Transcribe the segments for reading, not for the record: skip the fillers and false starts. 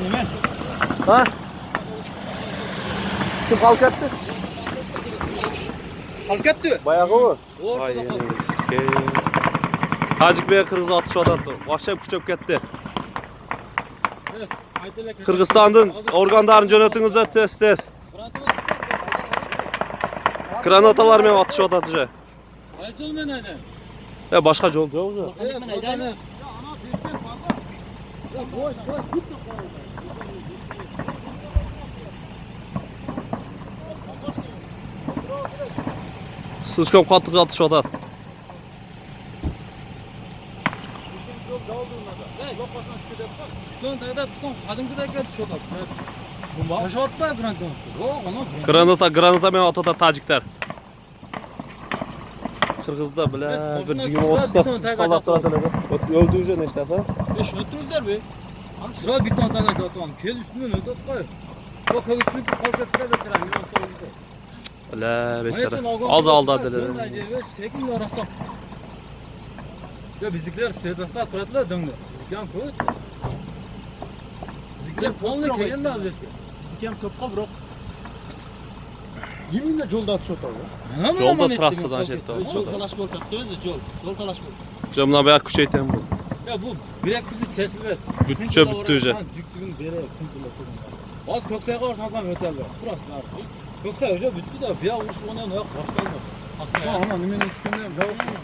nima? Ha? Kim qolib ketdi? Qolib ketdi. Bayog'i u. Vay eski. Tojikbek Qirg'iz otishyotyapti. Vahshay kuchab ketdi. Qirg'izistondan organlarni jo'natingizlar tez. Granatalar bilan otishyapti уже. Qaysi yo'l men aytay? Ya boshqa yo'l yo'q o'zi. Men aytaymi? Слишком qattiq otishyapti. Son tagda tursang, qadimgidek tushyapti. Tashyapti granatani. Yo'q, ana. Granata bilan otyapti tojiklar. Qirg'izda bilan bir 20-30 ta soldat turadi. O'ldi уже nechtasi? Besh o'tiribsizlar be. Sıra beton taga jotam. Kel üstüne o'tib qo'y. Bu ko'sni qolib ketdi bechara. Men so'raydi. La bechara. Az aldadilar. Sekin rostdan. Ya bizliklar sezaslar turadilar döngde. Bizlikam ko'p. Bizliklar polni kelganlar albatta. Bizlikam ko'pqa biroq. Yeminle yo'lda atışyotyapti. Yo'lda trassadan jetdi. Yo'l talash bo'lyapti o'zi, yo'l talash bo'lyapti. Jamla bayağı kuchaytgan bu. Ya bu birak kuzi chechilib. Bütçe bitti уже. Jüktigin beri kunchilar turgan. Hozir ko'ksayga o'rsansan o'tadi. Turasizlar. Ko'ksay уже bitdi-da, bu yoq urush o'ynaydi, yo'q boshlandi. Ha, ana nimani tushganda ham javob berdi.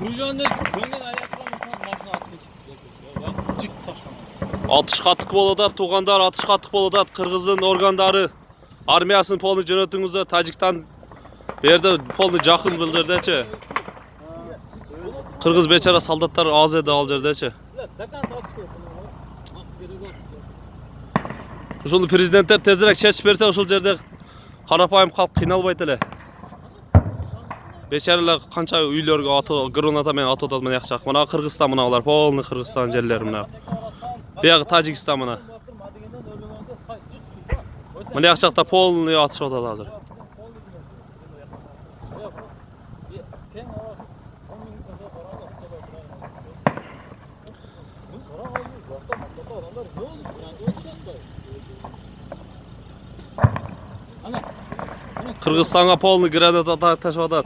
Gurjonni döngen ayaklarını maşına at geçip cik taşladı. Atış qattiq bo'ladi, tug'andar atış qattiq bo'ladi. Qirg'izning organlari armiyasini polni jo'natingizda Tojikiston bu yerda polni jahlim bildirdi-chi. Qirg'iz bechara soldatlar oz edi al yerda-chi. O'shuni prezidentlar tezroq chechib bersa, o'shul yerda qarapayim xalq qiynalmaydi. Becharalar qancha uylarga granata bilan otadi mana yaxshi. Mana Qirg'iziston bunalar, polni Qirg'iziston yerlari mana. Bu yoq Tojikiston mana. Mana yaxshi polni otishyapti hozir. Qirg'izistonga polni granata tashyapti.